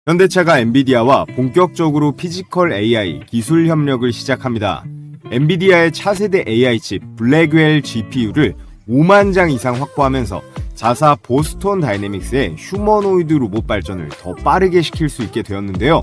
현대차가 엔비디아와 본격적으로 피지컬 AI 기술 협력을 시작합니다. 엔비디아의 차세대 AI 칩 블랙웰 GPU를 5만 장 이상 확보하면서 자사 보스톤 다이내믹스의 휴머노이드 로봇 발전을 더 빠르게 시킬 수 있게 되었는데요.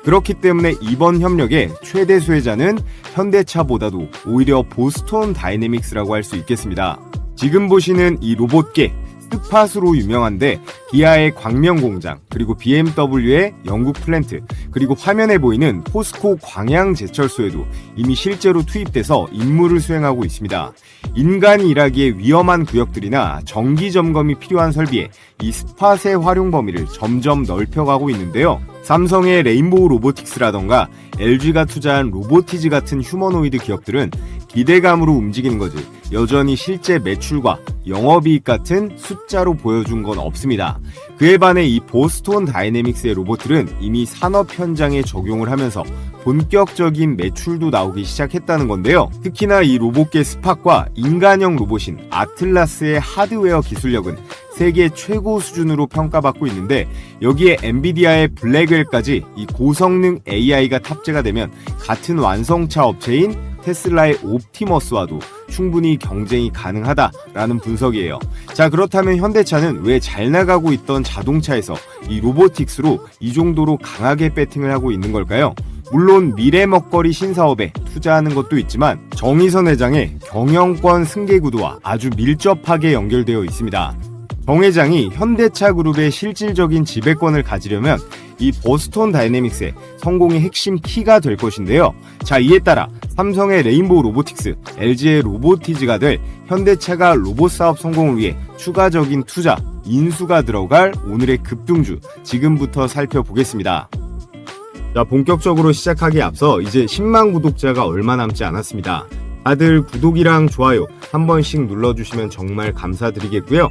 그렇기 때문에 이번 협력의 최대 수혜자는 현대차보다도 오히려 보스톤 다이내믹스라고 할 수 있겠습니다. 지금 보시는 이 로봇계 스팟으로 유명한데 기아의 광명 공장, 그리고 BMW의 영국 플랜트, 그리고 화면에 보이는 포스코 광양 제철소에도 이미 실제로 투입돼서 임무를 수행하고 있습니다. 인간이 일하기에 위험한 구역들이나 정기 점검이 필요한 설비에 이 스팟의 활용 범위를 점점 넓혀가고 있는데요. 삼성의 레인보우 로보틱스라던가 LG가 투자한 로보티즈 같은 휴머노이드 기업들은 기대감으로 움직이는 거지 여전히 실제 매출과 영업이익 같은 숫자로 보여준 건 없습니다. 그에 반해 이 보스톤 다이내믹스의 로봇들은 이미 산업 현장에 적용을 하면서 본격적인 매출도 나오기 시작했다는 건데요. 특히나 이 로봇계 스팟과 인간형 로봇인 아틀라스의 하드웨어 기술력은 세계 최고 수준으로 평가받고 있는데, 여기에 엔비디아의 블랙웰까지 이 고성능 AI가 탑재가 되면 같은 완성차 업체인 테슬라의 옵티머스와도 충분히 경쟁이 가능하다라는 분석이에요. 자, 그렇다면 현대차는 왜 잘 나가고 있던 자동차에서 이 로보틱스로 이 정도로 강하게 배팅을 하고 있는 걸까요? 물론 미래 먹거리 신사업에 투자하는 것도 있지만 정의선 회장의 경영권 승계 구도와 아주 밀접하게 연결되어 있습니다. 정 회장이 현대차 그룹의 실질적인 지배권을 가지려면 이 보스톤 다이내믹스의 성공의 핵심 키가 될 것인데요. 자, 이에 따라 삼성의 레인보우 로보틱스, LG의 로보티즈가 될 현대차가 로봇 사업 성공을 위해 추가적인 투자, 인수가 들어갈 오늘의 급등주, 지금부터 살펴보겠습니다. 자, 본격적으로 시작하기에 앞서 이제 10만 구독자가 얼마 남지 않았습니다. 다들 구독이랑 좋아요 한 번씩 눌러주시면 정말 감사드리겠고요.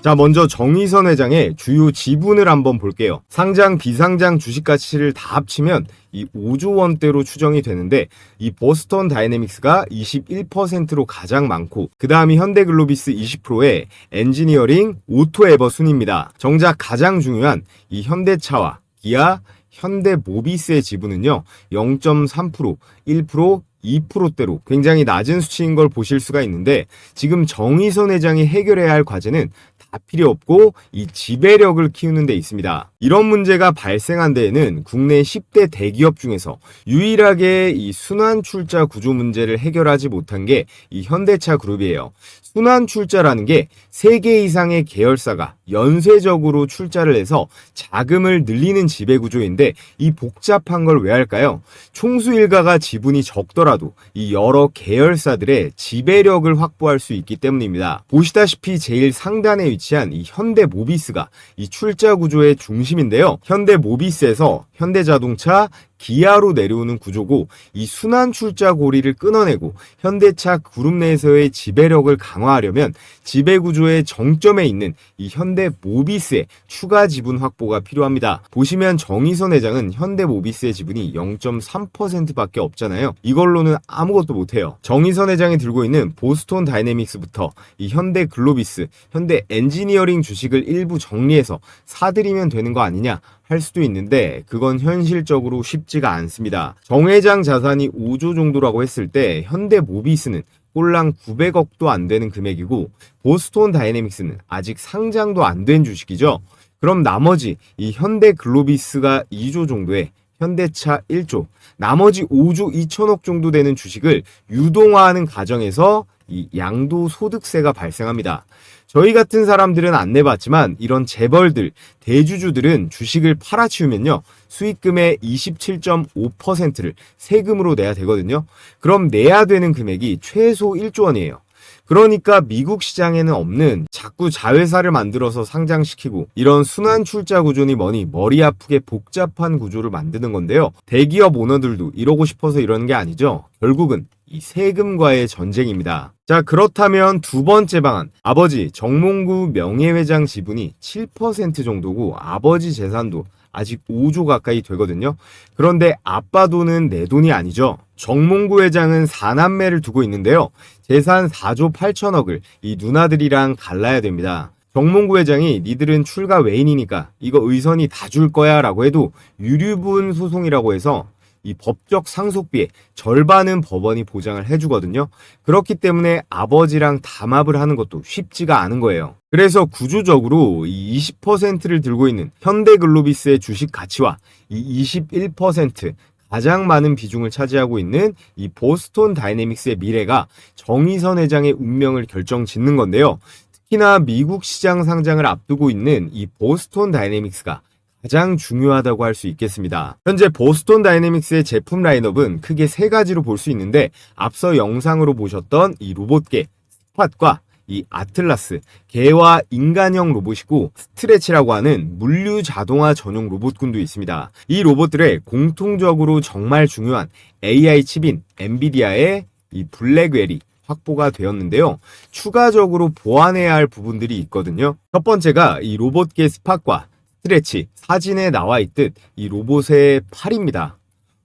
자, 먼저 정의선 회장의 주요 지분을 한번 볼게요. 상장, 비상장 주식 가치를 다 합치면 이 5조 원대로 추정이 되는데, 이 보스톤 다이내믹스가 21%로 가장 많고, 그 다음이 현대글로비스 20%의 엔지니어링, 오토에버 순입니다. 정작 가장 중요한 이 현대차와 기아, 현대모비스의 지분은요 0.3%, 1%, 2%대로 굉장히 낮은 수치인 걸 보실 수가 있는데, 지금 정의선 회장이 해결해야 할 과제는 다 필요 없고 이 지배력을 키우는 데 있습니다. 이런 문제가 발생한 데에는 국내 10대 대기업 중에서 유일하게 이 순환 출자 구조 문제를 해결하지 못한 게 이 현대차 그룹이에요. 순환 출자라는 게 3개 이상의 계열사가 연쇄적으로 출자를 해서 자금을 늘리는 지배 구조인데, 이 복잡한 걸 왜 할까요? 총수 일가가 지분이 적더라도 이 여러 계열사들의 지배력을 확보할 수 있기 때문입니다. 보시다시피 제일 상단에 위치한 이 현대모비스가 이 출자 구조의 중심인데요. 현대모비스에서 현대자동차, 기아로 내려오는 구조고, 이 순환 출자 고리를 끊어내고 현대차 그룹 내에서의 지배력을 강화하려면 지배 구조의 정점에 있는 이 현대모비스의 추가 지분 확보가 필요합니다. 보시면 정의선 회장은 현대모비스의 지분이 0.3%밖에 없잖아요. 이걸로는 아무것도 못해요. 정의선 회장이 들고 있는 보스톤 다이내믹스부터 이 현대글로비스, 현대 엔지니어링 주식을 일부 정리해서 사들이면 되는 거 아니냐 할 수도 있는데, 그건 현실적으로 쉽지가 않습니다. 정 회장 자산이 5조 정도라고 했을 때 현대모비스는 꼴랑 900억도 안 되는 금액이고, 보스톤 다이내믹스는 아직 상장도 안 된 주식이죠. 그럼 나머지 이 현대글로비스가 2조 정도에 현대차 1조, 나머지 5조 2천억 정도 되는 주식을 유동화하는 과정에서 이 양도소득세가 발생합니다. 저희 같은 사람들은 안 내봤지만 이런 재벌들, 대주주들은 주식을 팔아치우면요 수익금의 27.5%를 세금으로 내야 되거든요. 그럼 내야 되는 금액이 최소 1조 원이에요. 그러니까 미국 시장에는 없는 자꾸 자회사를 만들어서 상장시키고 이런 순환 출자 구조니 뭐니 머리 아프게 복잡한 구조를 만드는 건데요. 대기업 오너들도 이러고 싶어서 이러는 게 아니죠. 결국은 이 세금과의 전쟁입니다. 자, 그렇다면 두 번째 방안, 아버지 정몽구 명예회장 지분이 7% 정도고 아버지 재산도 아직 5조 가까이 되거든요. 그런데 아빠 돈은 내 돈이 아니죠. 정몽구 회장은 4남매를 두고 있는데요. 재산 4조 8천억을 이 누나들이랑 갈라야 됩니다. 정몽구 회장이 니들은 출가 외인이니까 이거 의선이 다 줄 거야 라고 해도 유류분 소송이라고 해서 이 법적 상속비의 절반은 법원이 보장을 해주거든요. 그렇기 때문에 아버지랑 담합을 하는 것도 쉽지가 않은 거예요. 그래서 구조적으로 이 20%를 들고 있는 현대글로비스의 주식 가치와 이 21% 가장 많은 비중을 차지하고 있는 이 보스톤 다이내믹스의 미래가 정의선 회장의 운명을 결정짓는 건데요. 특히나 미국 시장 상장을 앞두고 있는 이 보스톤 다이내믹스가 가장 중요하다고 할 수 있겠습니다. 현재 보스톤 다이내믹스의 제품 라인업은 크게 세 가지로 볼 수 있는데 앞서 영상으로 보셨던 이 로봇계 스팟과 이 아틀라스, 개와 인간형 로봇이고 스트레치라고 하는 물류 자동화 전용 로봇군도 있습니다. 이 로봇들의 공통적으로 정말 중요한 AI 칩인 엔비디아의 이 블랙웰이 확보가 되었는데요. 추가적으로 보완해야 할 부분들이 있거든요. 첫 번째가 이 로봇계 스팟과 스트레치, 사진에 나와 있듯 이 로봇의 팔입니다.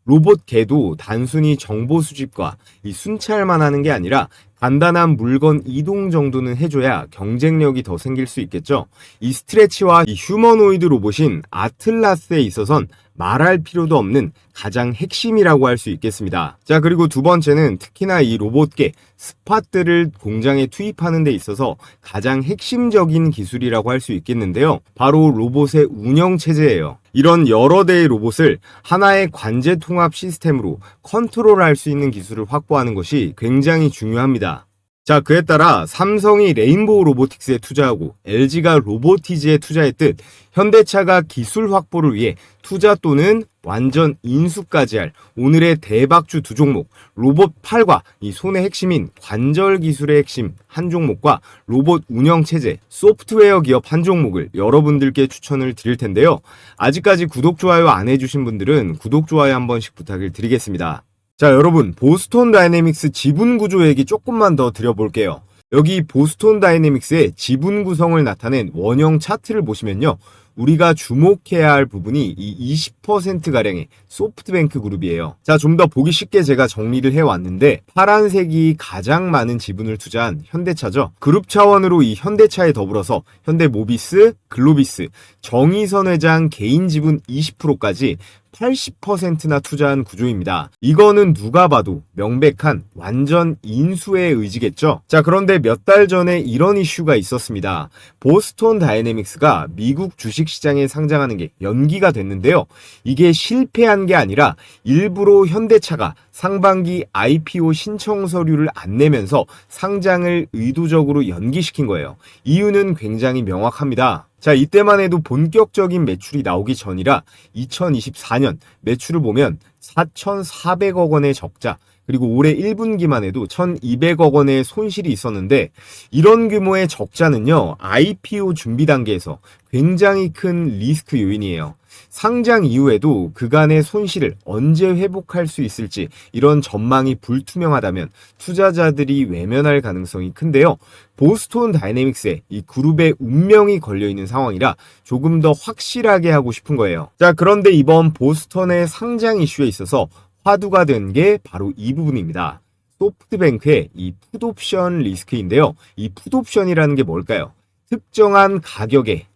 로봇 개도 단순히 정보 수집과 이 순찰만 하는 게 아니라 간단한 물건 이동 정도는 해줘야 경쟁력이 더 생길 수 있겠죠. 이 스트레치와 이 휴머노이드 로봇인 아틀라스에 있어선 말할 필요도 없는 가장 핵심이라고 할 수 있겠습니다. 자, 그리고 두 번째는 특히나 이 로봇계 스팟들을 공장에 투입하는 데 있어서 가장 핵심적인 기술이라고 할 수 있겠는데요. 바로 로봇의 운영 체제예요. 이런 여러 대의 로봇을 하나의 관제 통합 시스템으로 컨트롤할 수 있는 기술을 확보하는 것이 굉장히 중요합니다. 자, 그에 따라 삼성이 레인보우 로보틱스에 투자하고 LG가 로보티즈에 투자했듯 현대차가 기술 확보를 위해 투자 또는 완전 인수까지 할 오늘의 대박주 두 종목, 로봇 팔과 이 손의 핵심인 관절 기술의 핵심 한 종목과 로봇 운영 체제, 소프트웨어 기업 한 종목을 여러분들께 추천을 드릴 텐데요. 아직까지 구독, 좋아요 안 해주신 분들은 구독, 좋아요 한 번씩 부탁을 드리겠습니다. 자, 여러분, 보스톤 다이내믹스 지분 구조 얘기 조금만 더 드려볼게요. 여기 보스톤 다이내믹스의 지분 구성을 나타낸 원형 차트를 보시면요. 우리가 주목해야 할 부분이 이 20%가량의 소프트뱅크 그룹이에요. 자, 좀 더 보기 쉽게 제가 정리를 해왔는데 파란색이 가장 많은 지분을 투자한 현대차죠. 그룹 차원으로 이 현대차에 더불어서 현대모비스, 글로비스, 정의선 회장 개인 지분 20%까지 80%나 투자한 구조입니다. 이거는 누가 봐도 명백한 완전 인수의 의지겠죠. 자, 그런데 몇 달 전에 이런 이슈가 있었습니다. 보스톤 다이내믹스가 미국 주식시장에 상장하는 게 연기가 됐는데요. 이게 실패한 게 아니라 일부러 현대차가 상반기 IPO 신청 서류를 안 내면서 상장을 의도적으로 연기시킨 거예요. 이유는 굉장히 명확합니다. 자, 이때만 해도 본격적인 매출이 나오기 전이라 2024년 매출을 보면 4,400억 원의 적자, 그리고 올해 1분기만 해도 1,200억 원의 손실이 있었는데 이런 규모의 적자는요, IPO 준비 단계에서 굉장히 큰 리스크 요인이에요. 상장 이후에도 그간의 손실을 언제 회복할 수 있을지 이런 전망이 불투명하다면 투자자들이 외면할 가능성이 큰데요. 보스톤 다이내믹스에 이 그룹의 운명이 걸려있는 상황이라 조금 더 확실하게 하고 싶은 거예요. 자, 그런데 이번 보스톤의 상장 이슈에 있어서 화두가 된 게 바로 이 부분입니다. 소프트뱅크의 이 풋옵션 리스크인데요. 이 풋옵션이라는 게 뭘까요? 특정한 가격에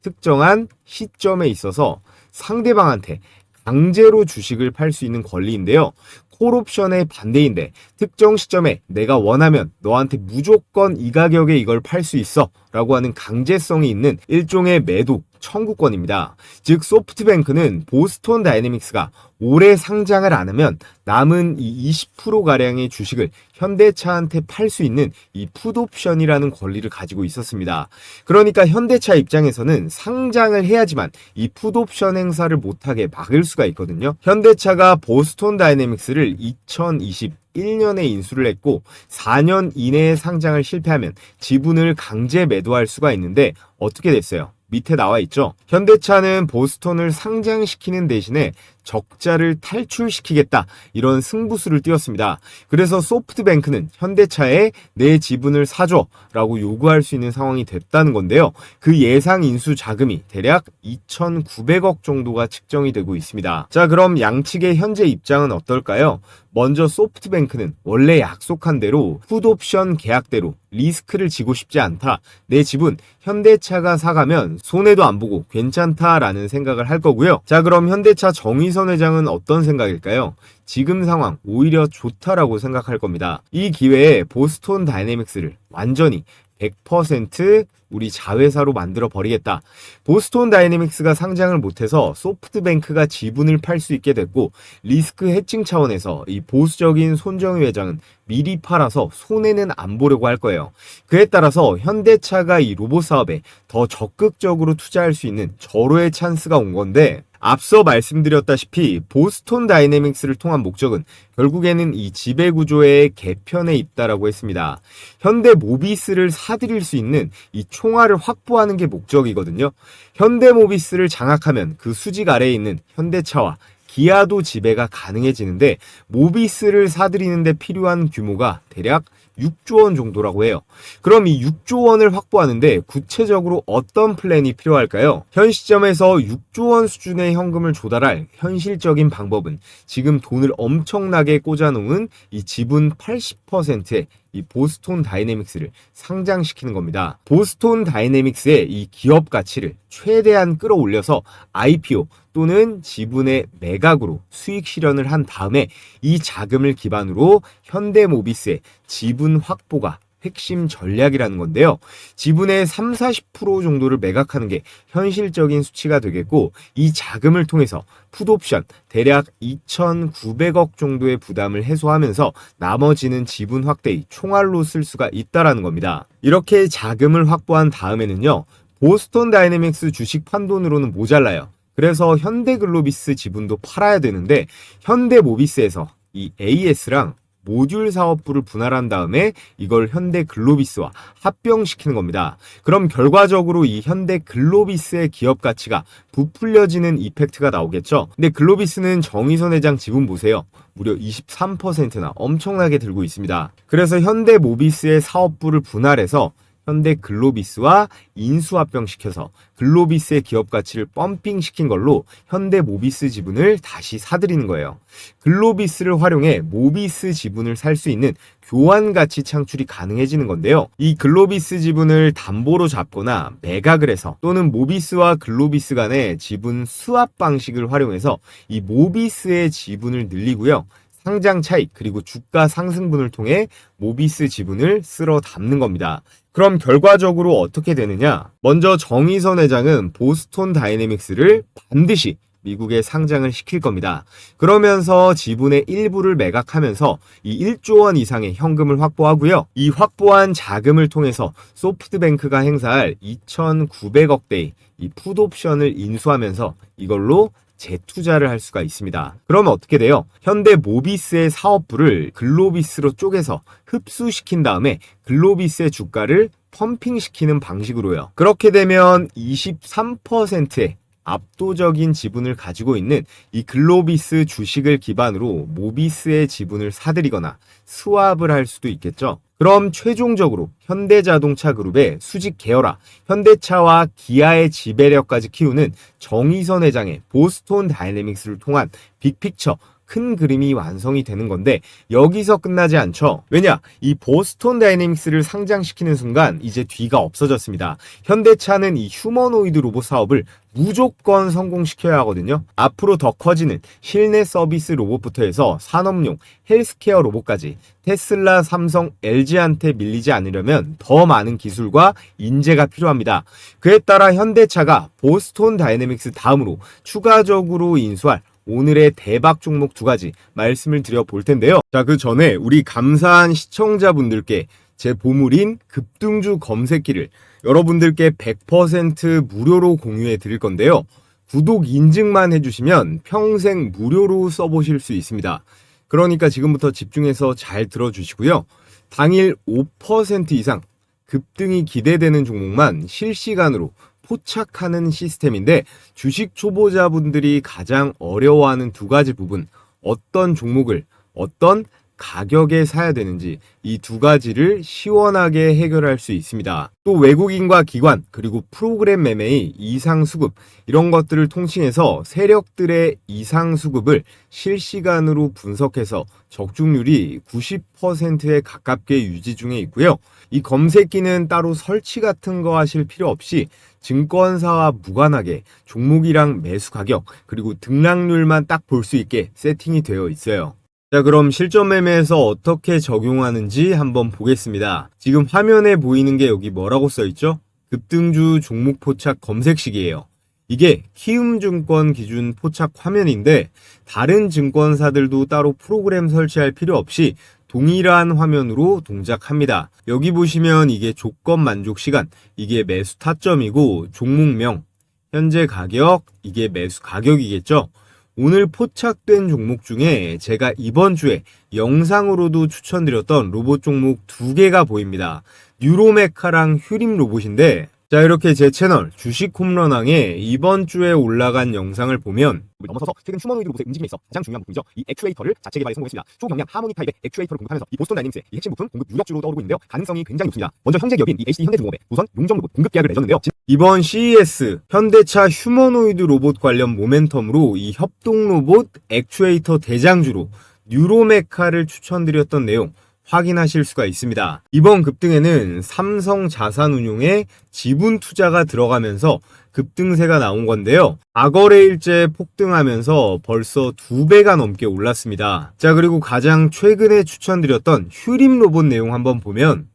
특정한 시점에 있어서 상대방한테 강제로 주식을 팔 수 있는 권리인데요. 콜옵션의 반대인데 특정 시점에 내가 원하면 너한테 무조건 이 가격에 이걸 팔 수 있어 라고 하는 강제성이 있는 일종의 매도 청구권입니다. 즉 소프트뱅크는 보스톤 다이내믹스가 올해 상장을 안 하면 남은 이 20%가량의 주식을 현대차한테 팔 수 있는 이 풋옵션이라는 권리를 가지고 있었습니다. 그러니까 현대차 입장에서는 상장을 해야지만 이 풋옵션 행사를 못하게 막을 수가 있거든요. 현대차가 보스톤 다이내믹스를 2021년에 인수를 했고 4년 이내에 상장을 실패하면 지분을 강제 매도할 수가 있는데 어떻게 됐어요? 밑에 나와 있죠. 현대차는 보스톤을 상장시키는 대신에 적자를 탈출시키겠다, 이런 승부수를 띄웠습니다. 그래서 소프트뱅크는 현대차에 내 지분을 사줘 라고 요구할 수 있는 상황이 됐다는 건데요. 그 예상 인수 자금이 대략 2,900억 정도가 측정이 되고 있습니다. 자, 그럼 양측의 현재 입장은 어떨까요? 먼저 소프트뱅크는 원래 약속한 대로 풋옵션 계약대로 리스크를 지고 싶지 않다. 내 집은 현대차가 사가면 손해도 안 보고 괜찮다라는 생각을 할 거고요. 자, 그럼 현대차 정의선 회장은 어떤 생각일까요? 지금 상황 오히려 좋다라고 생각할 겁니다. 이 기회에 보스톤 다이내믹스를 완전히 100% 우리 자회사로 만들어 버리겠다. 보스톤 다이내믹스가 상장을 못해서 소프트뱅크가 지분을 팔 수 있게 됐고, 리스크 해칭 차원에서 이 보수적인 손정희 회장은 미리 팔아서 손해는 안 보려고 할 거예요. 그에 따라서 현대차가 이 로봇 사업에 더 적극적으로 투자할 수 있는 절호의 찬스가 온 건데, 앞서 말씀드렸다시피 보스톤 다이내믹스를 통한 목적은 결국에는 이 지배구조의 개편에 있다라고 했습니다. 현대 모비스를 사들일 수 있는 이 총알을 확보하는 게 목적이거든요. 현대 모비스를 장악하면 그 수직 아래에 있는 현대차와 기아도 지배가 가능해지는데, 모비스를 사들이는 데 필요한 규모가 대략 6조 원 정도라고 해요. 그럼 이 6조 원을 확보하는데 구체적으로 어떤 플랜이 필요할까요? 현 시점에서 6조 원 수준의 현금을 조달할 현실적인 방법은 지금 돈을 엄청나게 꽂아놓은 이 지분 80%의 이 보스톤 다이내믹스를 상장시키는 겁니다. 보스톤 다이내믹스의 이 기업 가치를 최대한 끌어올려서 IPO 또는 지분의 매각으로 수익 실현을 한 다음에 이 자금을 기반으로 현대모비스의 지분 확보가 핵심 전략이라는 건데요. 지분의 30-40% 정도를 매각하는 게 현실적인 수치가 되겠고, 이 자금을 통해서 풋옵션 대략 2,900억 정도의 부담을 해소하면서 나머지는 지분 확대의 총알로 쓸 수가 있다라는 겁니다. 이렇게 자금을 확보한 다음에는요, 보스톤 다이내믹스 주식 판돈으로는 모자라요. 그래서 현대글로비스 지분도 팔아야 되는데, 현대모비스에서 이 AS랑 모듈 사업부를 분할한 다음에 이걸 현대글로비스와 합병시키는 겁니다. 그럼 결과적으로 이 현대글로비스의 기업 가치가 부풀려지는 이펙트가 나오겠죠. 근데 글로비스는 정의선 회장 지분 보세요. 무려 23%나 엄청나게 들고 있습니다. 그래서 현대모비스의 사업부를 분할해서 현대글로비스와 인수합병시켜서 글로비스의 기업 가치를 펌핑시킨 걸로 현대모비스 지분을 다시 사들이는 거예요. 글로비스를 활용해 모비스 지분을 살 수 있는 교환 가치 창출이 가능해지는 건데요. 이 글로비스 지분을 담보로 잡거나 매각을 해서, 또는 모비스와 글로비스 간의 지분 스왑 방식을 활용해서 이 모비스의 지분을 늘리고요. 상장 차익 그리고 주가 상승분을 통해 모비스 지분을 쓸어 담는 겁니다. 그럼 결과적으로 어떻게 되느냐? 먼저 정의선 회장은 보스톤 다이내믹스를 반드시 미국에 상장을 시킬 겁니다. 그러면서 지분의 일부를 매각하면서 이 1조 원 이상의 현금을 확보하고요. 이 확보한 자금을 통해서 소프트뱅크가 행사할 2,900억대의 이 풋옵션을 인수하면서 이걸로 재투자를 할 수가 있습니다. 그러면 어떻게 돼요? 현대모비스의 사업부를 글로비스로 쪼개서 흡수시킨 다음에 글로비스의 주가를 펌핑시키는 방식으로요. 그렇게 되면 23%의 압도적인 지분을 가지고 있는 이 글로비스 주식을 기반으로 모비스의 지분을 사들이거나 스왑을 할 수도 있겠죠. 그럼 최종적으로 현대자동차 그룹의 수직 계열화, 현대차와 기아의 지배력까지 키우는 정의선 회장의 보스톤 다이내믹스를 통한 빅픽처, 큰 그림이 완성이 되는 건데, 여기서 끝나지 않죠. 왜냐? 이 보스톤 다이내믹스를 상장시키는 순간 이제 뒤가 없어졌습니다. 현대차는 이 휴머노이드 로봇 사업을 무조건 성공시켜야 하거든요. 앞으로 더 커지는 실내 서비스 로봇부터 해서 산업용 헬스케어 로봇까지 테슬라, 삼성, LG한테 밀리지 않으려면 더 많은 기술과 인재가 필요합니다. 그에 따라 현대차가 보스톤 다이내믹스 다음으로 추가적으로 인수할 오늘의 대박 종목 2가지 말씀을 드려 볼 텐데요. 자, 그 전에 우리 감사한 시청자분들께 제 보물인 급등주 검색기를 여러분들께 100% 무료로 공유해 드릴 건데요. 구독 인증만 해주시면 평생 무료로 써보실 수 있습니다. 그러니까 지금부터 집중해서 잘 들어주시고요. 당일 5% 이상 급등이 기대되는 종목만 실시간으로 포착하는 시스템인데, 주식 초보자분들이 가장 어려워하는 2가지 부분, 어떤 종목을 어떤 가격에 사야 되는지 이 두 가지를 시원하게 해결할 수 있습니다. 또 외국인과 기관 그리고 프로그램 매매의 이상 수급 이런 것들을 통칭해서 세력들의 이상 수급을 실시간으로 분석해서 적중률이 90%에 가깝게 유지 중에 있고요. 이 검색기는 따로 설치 같은 거 하실 필요 없이 증권사와 무관하게 종목이랑 매수 가격 그리고 등락률만 딱 볼 수 있게 세팅이 되어 있어요. 자, 그럼 실전 매매에서 어떻게 적용하는지 한번 보겠습니다. 지금 화면에 보이는 게 여기 뭐라고 써있죠? 급등주 종목 포착 검색식이에요. 이게 키움증권 기준 포착 화면인데 다른 증권사들도 따로 프로그램 설치할 필요 없이 동일한 화면으로 동작합니다. 여기 보시면 이게 조건 만족 시간, 이게 매수 타점이고 종목명, 현재 가격, 이게 매수 가격이겠죠. 오늘 포착된 종목 중에 제가 이번 주에 영상으로도 추천드렸던 로봇 종목 두 개가 보입니다. 뉴로메카랑 휴림 로봇인데 자, 이렇게 제 채널 주식 홈런왕에 이번 주에 올라간 영상을 보면 넘어서서 최근 휴머노이드 로봇의 움직임에 있어 가장 중요한 부분이죠. 이 액추에이터를 자체 개발에 성공했습니다. 초경량 하모니 타입의 액추에이터를 공급하면서 이 보스턴 다이내믹스의 이 핵심 부품 공급 유력주로 떠오르고 있는데요. 가능성이 굉장히 높습니다. 먼저 현재 기업인 이 HD 현대중공업의 우선 용접 로봇 공급 계약을 맺었는데요. 이번 CES 현대차 휴머노이드 로봇 관련 모멘텀으로 이 협동 로봇 액추에이터 대장주로 뉴로메카를 추천드렸던 내용 확인하실 수가 있습니다. 이번 급등에는 삼성 자산운용의 지분 투자가 들어가면서 급등세가 나온 건데요. 과거래일째 폭등하면서 벌써 2배가 넘게 올랐습니다. 자, 그리고 가장 최근에 추천드렸던 휴림 로봇 내용 한번 보면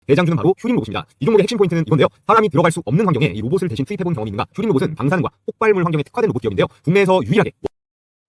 대장주는 바로 휴림 로봇입니다. 이 종목의 핵심 포인트는 이건데요. 사람이 들어갈 수 없는 환경에 이 로봇을 대신 투입해본 경험이 있는가? 휴림 로봇은 방사능과 폭발물 환경에 특화된 로봇 기업인데요. 국내에서 유일하게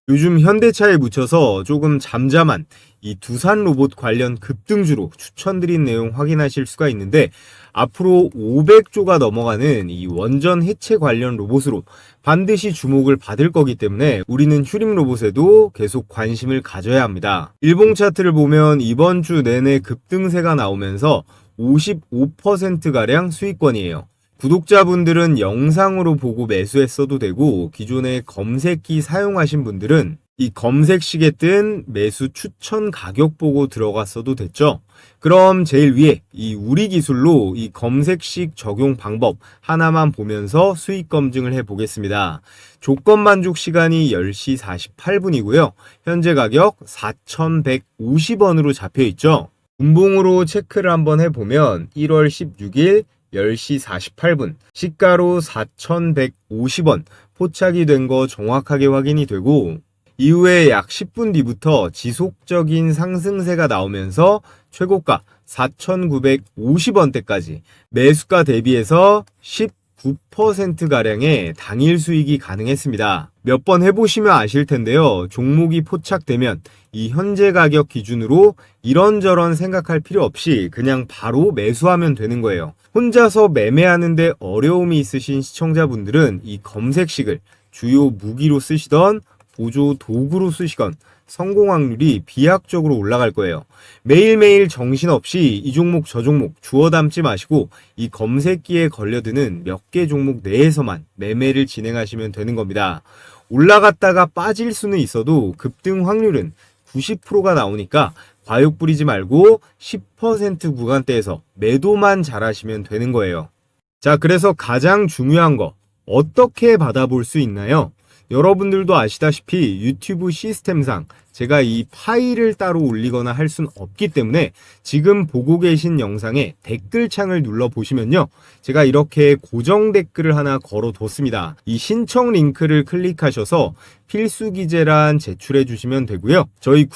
요즘 현대차에 묻혀서 조금 잠잠한 이 두산 로봇 관련 급등주로 추천드린 내용 확인하실 수가 있는데 앞으로 500조가 넘어가는 이 원전 해체 관련 로봇으로 반드시 주목을 받을 거기 때문에 우리는 휴림 로봇에도 계속 관심을 가져야 합니다. 일봉 차트를 보면 이번 주 내내 급등세가 나오면서 55%가량 수익권이에요. 구독자분들은 영상으로 보고 매수했어도 되고 기존에 검색기 사용하신 분들은 이 검색식에 뜬 매수 추천 가격 보고 들어갔어도 됐죠. 그럼 제일 위에 이 우리 기술로 이 검색식 적용 방법 하나만 보면서 수익 검증을 해 보겠습니다. 조건 만족 시간이 10시 48분이고요. 현재 가격 4,150원으로 잡혀 있죠. 분봉으로 체크를 한번 해보면 1월 16일 10시 48분 시가로 4,150원 포착이 된 거 정확하게 확인이 되고 이후에 약 10분 뒤부터 지속적인 상승세가 나오면서 최고가 4,950원대까지 매수가 대비해서 19%가량의 당일 수익이 가능했습니다. 몇 번 해보시면 아실 텐데요. 종목이 포착되면 이 현재 가격 기준으로 이런저런 생각할 필요 없이 그냥 바로 매수하면 되는 거예요. 혼자서 매매하는데 어려움이 있으신 시청자분들은 이 검색식을 주요 무기로 쓰시던 보조 도구로 쓰시건 성공 확률이 비약적으로 올라갈 거예요. 매일매일 정신없이 이 종목 저 종목 주워 담지 마시고 이 검색기에 걸려드는 몇 개 종목 내에서만 매매를 진행하시면 되는 겁니다. 올라갔다가 빠질 수는 있어도 급등 확률은 90%가 나오니까 과욕 부리지 말고 10% 구간대에서 매도만 잘하시면 되는 거예요. 자, 그래서 가장 중요한 거 어떻게 받아볼 수 있나요? 여러분들도 아시다시피 유튜브 시스템상 제가 이 파일을 따로 올리거나 할 순 없기 때문에 지금 보고 계신 영상에 댓글창을 눌러보시면요. 제가 이렇게 고정 댓글을 하나 걸어뒀습니다. 이 신청 링크를 클릭하셔서 필수 기재란 제출해 주시면 되고요. 저희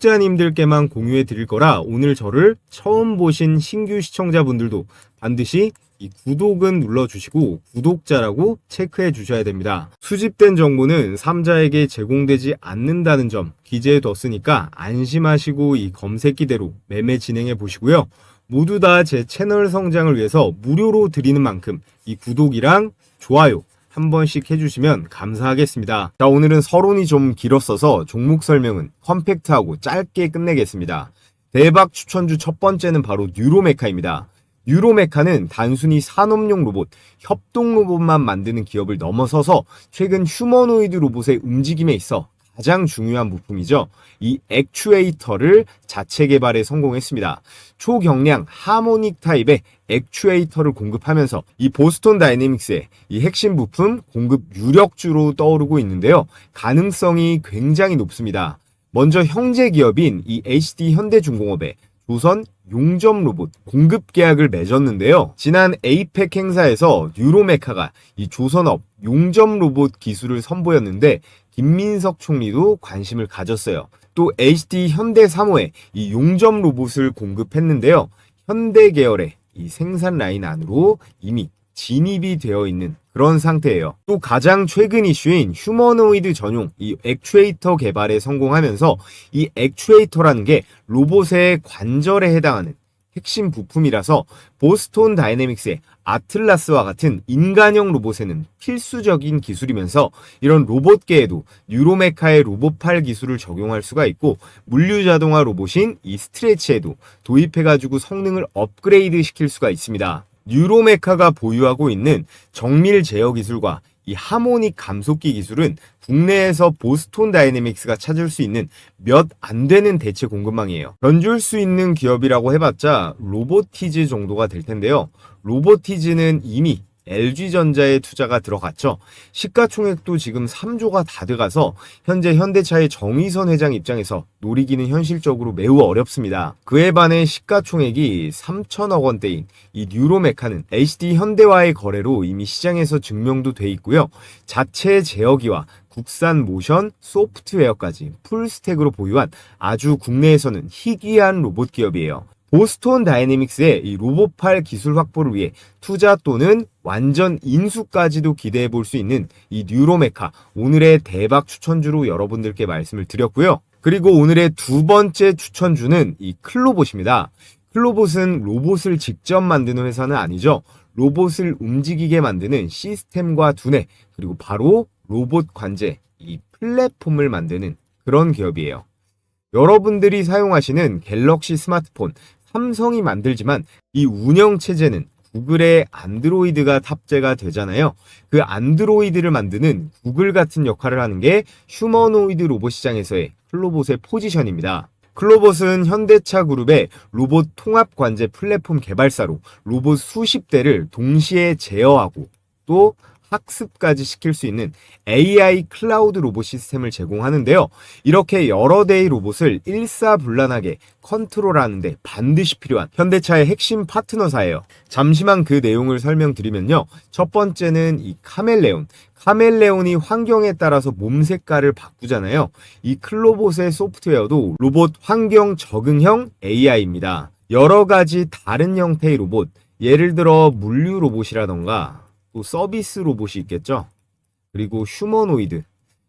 구독자님들께만 공유해 드릴 거라 오늘 저를 처음 보신 신규 시청자분들도 반드시 이 구독은 눌러주시고 구독자라고 체크해 주셔야 됩니다. 수집된 정보는 3자에게 제공되지 않는다는 점 기재해 뒀으니까 안심하시고 이 검색기대로 매매 진행해 보시고요. 모두 다 제 채널 성장을 위해서 무료로 드리는 만큼 이 구독이랑 좋아요 한 번씩 해주시면 감사하겠습니다. 자, 오늘은 서론이 좀 길었어서 종목 설명은 컴팩트하고 짧게 끝내겠습니다. 대박 추천주 첫 번째는 바로 뉴로메카입니다. 뉴로메카는 단순히 산업용 로봇, 협동 로봇만 만드는 기업을 넘어서서 최근 휴머노이드 로봇의 움직임에 있어 가장 중요한 부품이죠. 이 액추에이터를 자체 개발에 성공했습니다. 초경량 하모닉 타입의 액추에이터를 공급하면서 이 보스톤 다이내믹스의 이 핵심 부품 공급 유력주로 떠오르고 있는데요. 가능성이 굉장히 높습니다. 먼저 형제 기업인 이 HD 현대중공업의 조선 용접 로봇 공급 계약을 맺었는데요. 지난 에이펙 행사에서 뉴로메카가 이 조선업 용접 로봇 기술을 선보였는데 김민석 총리도 관심을 가졌어요. 또 HD 현대사모에 이 용접 로봇을 공급했는데요. 현대 계열의 이 생산 라인 안으로 이미 진입이 되어 있는 그런 상태예요. 또 가장 최근 이슈인 휴머노이드 전용 이 액추에이터 개발에 성공하면서 이 액추에이터라는 게 로봇의 관절에 해당하는 핵심 부품이라서 보스톤 다이내믹스의 아틀라스와 같은 인간형 로봇에는 필수적인 기술이면서 이런 로봇계에도 뉴로메카의 로봇팔 기술을 적용할 수가 있고 물류자동화 로봇인 이 스트레치에도 도입해가지고 성능을 업그레이드 시킬 수가 있습니다. 뉴로메카가 보유하고 있는 정밀 제어 기술과 이 하모닉 감속기 기술은 국내에서 보스톤 다이내믹스가 찾을 수 있는 몇 안 되는 대체 공급망이에요. 견줄 수 있는 기업이라고 해봤자 로보티즈 정도가 될 텐데요. 로보티즈는 이미 LG전자의 투자가 들어갔죠. 시가총액도 지금 3조가 다 들어가서 현재 현대차의 정의선 회장 입장에서 노리기는 현실적으로 매우 어렵습니다. 그에 반해 시가총액이 3천억 원대인 이 뉴로메카는 HD 현대와의 거래로 이미 시장에서 증명도 돼 있고요. 자체 제어기와 국산 모션, 소프트웨어까지 풀스택으로 보유한 아주 국내에서는 희귀한 로봇 기업이에요. 보스톤 다이내믹스의 이 로봇팔 기술 확보를 위해 투자 또는 완전 인수까지도 기대해 볼 수 있는 이 뉴로메카 오늘의 대박 추천주로 여러분들께 말씀을 드렸고요. 그리고 오늘의 두 번째 추천주는 이 클로봇입니다. 클로봇은 로봇을 직접 만드는 회사는 아니죠. 로봇을 움직이게 만드는 시스템과 두뇌 그리고 바로 로봇 관제 이 플랫폼을 만드는 그런 기업이에요. 여러분들이 사용하시는 갤럭시 스마트폰 삼성이 만들지만 이 운영체제는 구글의 안드로이드가 탑재가 되잖아요. 그 안드로이드를 만드는 구글 같은 역할을 하는 게 휴머노이드 로봇 시장에서의 클로봇의 포지션입니다. 클로봇은 현대차 그룹의 로봇 통합 관제 플랫폼 개발사로 로봇 수십 대를 동시에 제어하고 또 학습까지 시킬 수 있는 AI 클라우드 로봇 시스템을 제공하는데요. 이렇게 여러 대의 로봇을 일사불란하게 컨트롤하는데 반드시 필요한 현대차의 핵심 파트너사예요. 잠시만 그 내용을 설명드리면요. 첫 번째는 이 카멜레온. 카멜레온이 환경에 따라서 몸 색깔을 바꾸잖아요. 이 클로봇의 소프트웨어도 로봇 환경 적응형 AI입니다. 여러 가지 다른 형태의 로봇, 예를 들어 물류 로봇이라던가 또 서비스 로봇이 있겠죠. 그리고 휴머노이드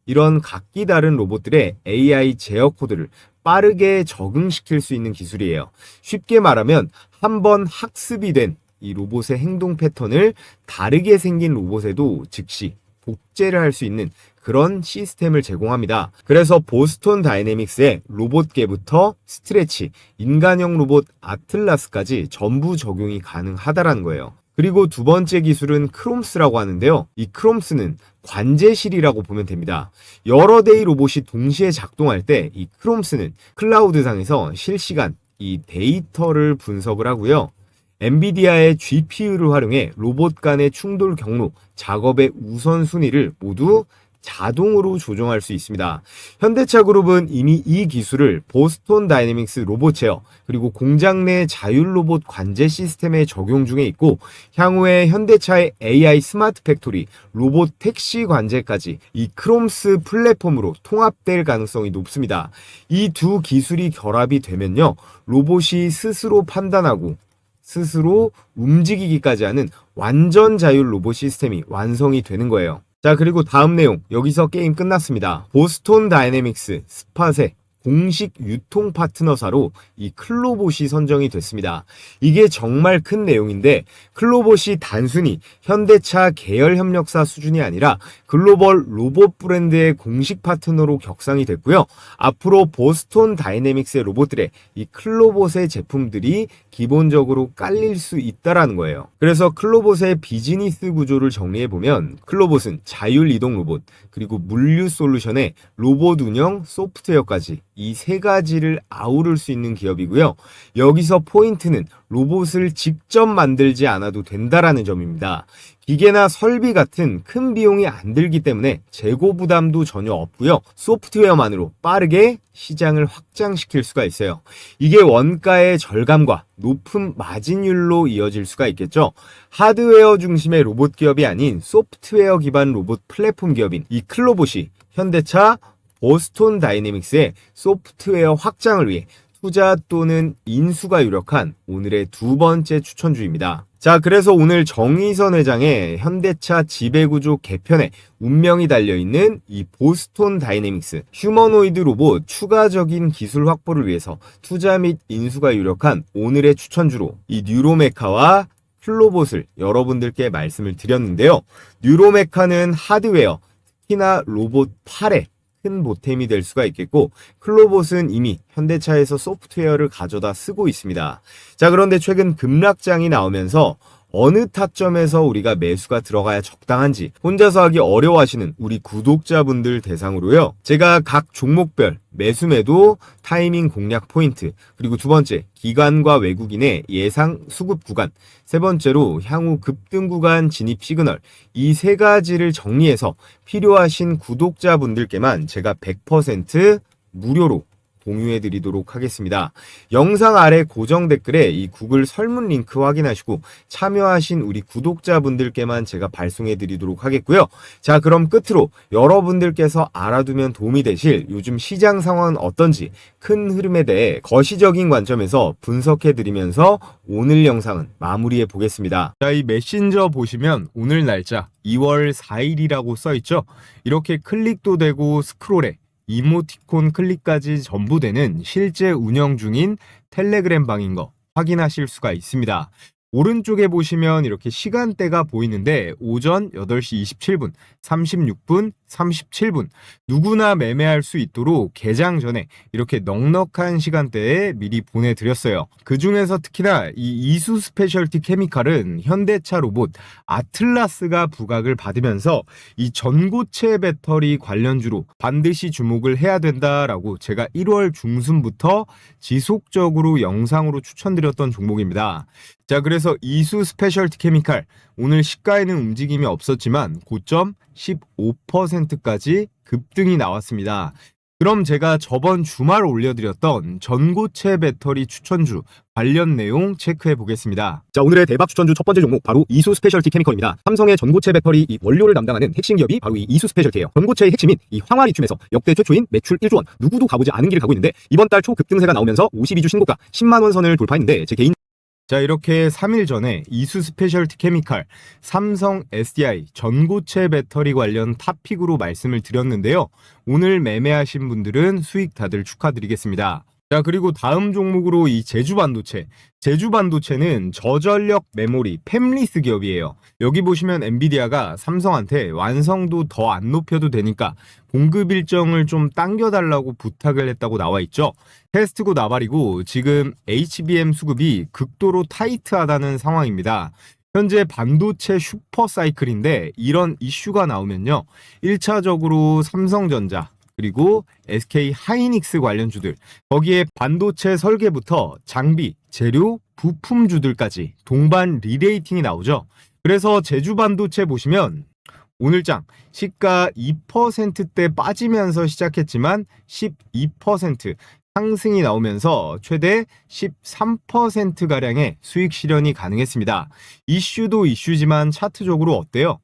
이런 각기 다른 로봇들의 AI 제어 코드를 빠르게 적응시킬 수 있는 기술이에요. 쉽게 말하면 한번 학습이 된 이 로봇의 행동 패턴을 다르게 생긴 로봇에도 즉시 복제를 할 수 있는 그런 시스템을 제공합니다. 그래서 보스톤 다이내믹스의 로봇계부터 스트레치, 인간형 로봇 아틀라스까지 전부 적용이 가능하다라는 거예요. 그리고 두 번째 기술은 크롬스라고 하는데요. 이 크롬스는 관제실이라고 보면 됩니다. 여러 대의 로봇이 동시에 작동할 때 이 크롬스는 클라우드상에서 실시간 이 데이터를 분석을 하고요. 엔비디아의 GPU를 활용해 로봇 간의 충돌 경로, 작업의 우선순위를 모두 자동으로 조정할 수 있습니다. 현대차 그룹은 이미 이 기술을 보스톤 다이내믹스 로봇 제어 그리고 공장 내 자율 로봇 관제 시스템에 적용 중에 있고 향후에 현대차의 AI 스마트 팩토리, 로봇 택시 관제까지 이 크롬스 플랫폼으로 통합될 가능성이 높습니다. 이 두 기술이 결합이 되면요. 로봇이 스스로 판단하고 스스로 움직이기까지 하는 완전 자율 로봇 시스템이 완성이 되는 거예요. 자, 그리고 다음 내용 여기서 게임 끝났습니다. 보스톤 다이내믹스 스팟의 공식 유통 파트너사로 이 클로봇이 선정이 됐습니다. 이게 정말 큰 내용인데 클로봇이 단순히 현대차 계열 협력사 수준이 아니라 글로벌 로봇 브랜드의 공식 파트너로 격상이 됐고요. 앞으로 보스톤 다이내믹스의 로봇들의 이 클로봇의 제품들이 기본적으로 깔릴 수 있다라는 거예요. 그래서 클로봇의 비즈니스 구조를 정리해보면 클로봇은 자율이동 로봇, 그리고 물류 솔루션에 로봇 운영, 소프트웨어까지 이 세 가지를 아우를 수 있는 기업이고요. 여기서 포인트는 로봇을 직접 만들지 않아도 된다라는 점입니다. 기계나 설비 같은 큰 비용이 안 들기 때문에 재고 부담도 전혀 없고요. 소프트웨어만으로 빠르게 시장을 확장시킬 수가 있어요. 이게 원가의 절감과 높은 마진율로 이어질 수가 있겠죠. 하드웨어 중심의 로봇 기업이 아닌 소프트웨어 기반 로봇 플랫폼 기업인 이 클로봇이 현대차, 보스톤 다이내믹스의 소프트웨어 확장을 위해 투자 또는 인수가 유력한 오늘의 두 번째 추천주입니다. 자, 그래서 오늘 정의선 회장의 현대차 지배구조 개편에 운명이 달려있는 이 보스톤 다이내믹스 휴머노이드 로봇 추가적인 기술 확보를 위해서 투자 및 인수가 유력한 오늘의 추천주로 이 뉴로메카와 클로봇을 여러분들께 말씀을 드렸는데요. 뉴로메카는 하드웨어, 특히나 로봇 8에 큰 보탬이 될 수가 있겠고, 클로봇은 이미 현대차에서 소프트웨어를 가져다 쓰고 있습니다. 자, 그런데 최근 급락장이 나오면서 어느 타점에서 우리가 매수가 들어가야 적당한지 혼자서 하기 어려워하시는 우리 구독자분들 대상으로요, 제가 각 종목별 매수 매도 타이밍 공략 포인트, 그리고 두 번째 기관과 외국인의 예상 수급 구간, 세 번째로 향후 급등 구간 진입 시그널, 이 세 가지를 정리해서 필요하신 구독자분들께만 제가 100% 무료로 공유해 드리도록 하겠습니다. 영상 아래 고정 댓글에 이 구글 설문 링크 확인하시고 참여하신 우리 구독자분들께만 제가 발송해 드리도록 하겠고요. 자, 그럼 끝으로 여러분들께서 알아두면 도움이 되실 요즘 시장 상황은 어떤지 큰 흐름에 대해 거시적인 관점에서 분석해 드리면서 오늘 영상은 마무리해 보겠습니다. 자, 이 메신저 보시면 오늘 날짜 2월 4일이라고 써 있죠. 이렇게 클릭도 되고 스크롤에 이모티콘 클릭까지 전부 되는 실제 운영 중인 텔레그램 방인 거 확인하실 수가 있습니다. 오른쪽에 보시면 이렇게 시간대가 보이는데 오전 8시 27분, 36분, 37분 누구나 매매할 수 있도록 개장 전에 이렇게 넉넉한 시간대에 미리 보내드렸어요. 그 중에서 특히나 이 이수 스페셜티 케미칼은 현대차 로봇 아틀라스가 부각을 받으면서 이 전고체 배터리 관련주로 반드시 주목을 해야 된다라고 제가 1월 중순부터 지속적으로 영상으로 추천드렸던 종목입니다. 자, 그래서 이수 스페셜티 케미칼 오늘 시가에는 움직임이 없었지만 고점 15%까지 급등이 나왔습니다. 그럼 제가 저번 주말 올려드렸던 전고체 배터리 추천주 관련 내용 체크해 보겠습니다. 자, 오늘의 대박 추천주 첫 번째 종목 바로 이수 스페셜티 케미컬입니다. 삼성의 전고체 배터리 이 원료를 담당하는 핵심 기업이 바로 이 이수 스페셜티예요. 전고체의 핵심인 이 황화 리튬에서 역대 최초인 매출 1조 원, 누구도 가보지 않은 길을 가고 있는데 이번 달 초급등세가 나오면서 52주 신고가 10만 원 선을 돌파했는데 제 개인 자, 이렇게 3일 전에 이수 스페셜티 케미칼 삼성 SDI 전고체 배터리 관련 탑픽으로 말씀을 드렸는데요. 오늘 매매하신 분들은 수익 다들 축하드리겠습니다. 자, 그리고 다음 종목으로 이 제주반도체. 제주반도체는 저전력 메모리 팹리스 기업이에요. 여기 보시면 엔비디아가 삼성한테 완성도 더 안 높여도 되니까 공급 일정을 좀 당겨달라고 부탁을 했다고 나와 있죠. 테스트고 나발이고 지금 HBM 수급이 극도로 타이트하다는 상황입니다. 현재 반도체 슈퍼사이클인데 이런 이슈가 나오면요, 1차적으로 삼성전자 그리고 SK 하이닉스 관련주들, 거기에 반도체 설계부터 장비, 재료, 부품주들까지 동반 리레이팅이 나오죠. 그래서 제주반도체 보시면 오늘장 시가 2%대 빠지면서 시작했지만 12% 상승이 나오면서 최대 13%가량의 수익 실현이 가능했습니다. 이슈도 이슈지만 차트적으로 어때요?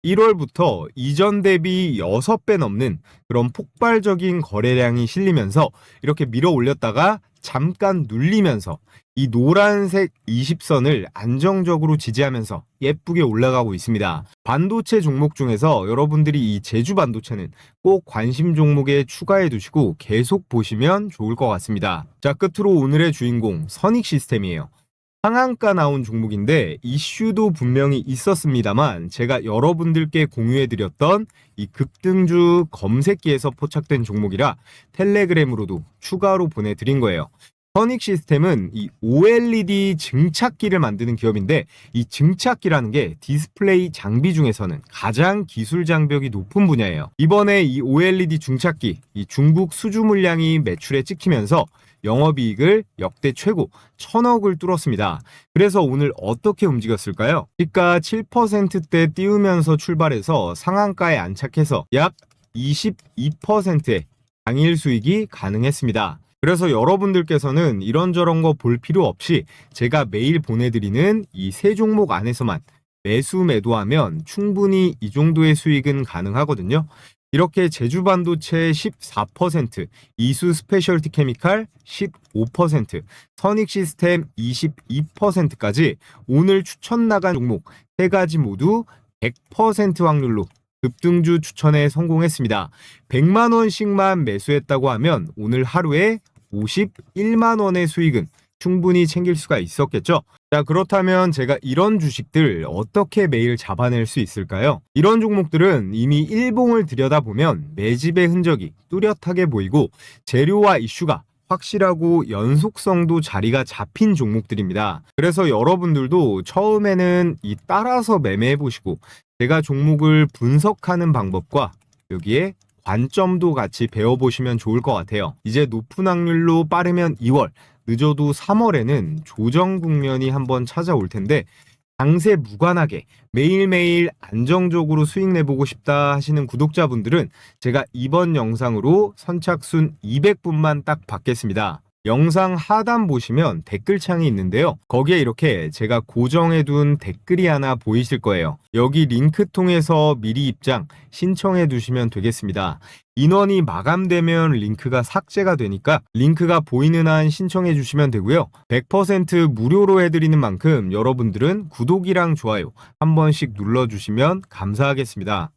1월부터 이전 대비 6배 넘는 그런 폭발적인 거래량이 실리면서 이렇게 밀어 올렸다가 잠깐 눌리면서 이 노란색 20선을 안정적으로 지지하면서 예쁘게 올라가고 있습니다. 반도체 종목 중에서 여러분들이 이 제주 반도체는 꼭 관심 종목에 추가해 두시고 계속 보시면 좋을 것 같습니다. 자, 끝으로 오늘의 주인공 선익 시스템이에요. 상한가 나온 종목인데 이슈도 분명히 있었습니다만 제가 여러분들께 공유해드렸던 이 급등주 검색기에서 포착된 종목이라 텔레그램으로도 추가로 보내드린 거예요. 선익 시스템은 이 OLED 증착기를 만드는 기업인데 이 증착기라는 게 디스플레이 장비 중에서는 가장 기술 장벽이 높은 분야예요. 이번에 이 OLED 증착기 이 중국 수주 물량이 매출에 찍히면서 영업이익을 역대 최고 1,000억을 뚫었습니다. 그래서 오늘 어떻게 움직였을까요? 시가 7%대 띄우면서 출발해서 상한가에 안착해서 약 22%의 당일 수익이 가능했습니다. 그래서 여러분들께서는 이런저런 거 볼 필요 없이 제가 매일 보내드리는 이 세 종목 안에서만 매수 매도하면 충분히 이 정도의 수익은 가능하거든요. 이렇게 제주반도체 14%, 이수 스페셜티 케미칼 15%, 선익 시스템 22%까지 오늘 추천 나간 종목 3가지 모두 100% 확률로 급등주 추천에 성공했습니다. 100만 원씩만 매수했다고 하면 오늘 하루에 51만 원의 수익은 충분히 챙길 수가 있었겠죠? 자, 그렇다면 제가 이런 주식들 어떻게 매일 잡아낼 수 있을까요? 이런 종목들은 이미 일봉을 들여다보면 매집의 흔적이 뚜렷하게 보이고 재료와 이슈가 확실하고 연속성도 자리가 잡힌 종목들입니다. 그래서 여러분들도 처음에는 이 따라서 매매해 보시고 제가 종목을 분석하는 방법과 여기에 관점도 같이 배워보시면 좋을 것 같아요. 이제 높은 확률로 빠르면 2월, 늦어도 3월에는 조정 국면이 한번 찾아올 텐데 장세 무관하게 매일매일 안정적으로 수익 내보고 싶다 하시는 구독자분들은 제가 이번 영상으로 선착순 200분만 딱 받겠습니다. 영상 하단 보시면 댓글창이 있는데요. 거기에 이렇게 제가 고정해둔 댓글이 하나 보이실 거예요. 여기 링크 통해서 미리 입장 신청해 두시면 되겠습니다. 인원이 마감되면 링크가 삭제가 되니까 링크가 보이는 한 신청해 주시면 되고요. 100% 무료로 해드리는 만큼 여러분들은 구독이랑 좋아요 한 번씩 눌러주시면 감사하겠습니다.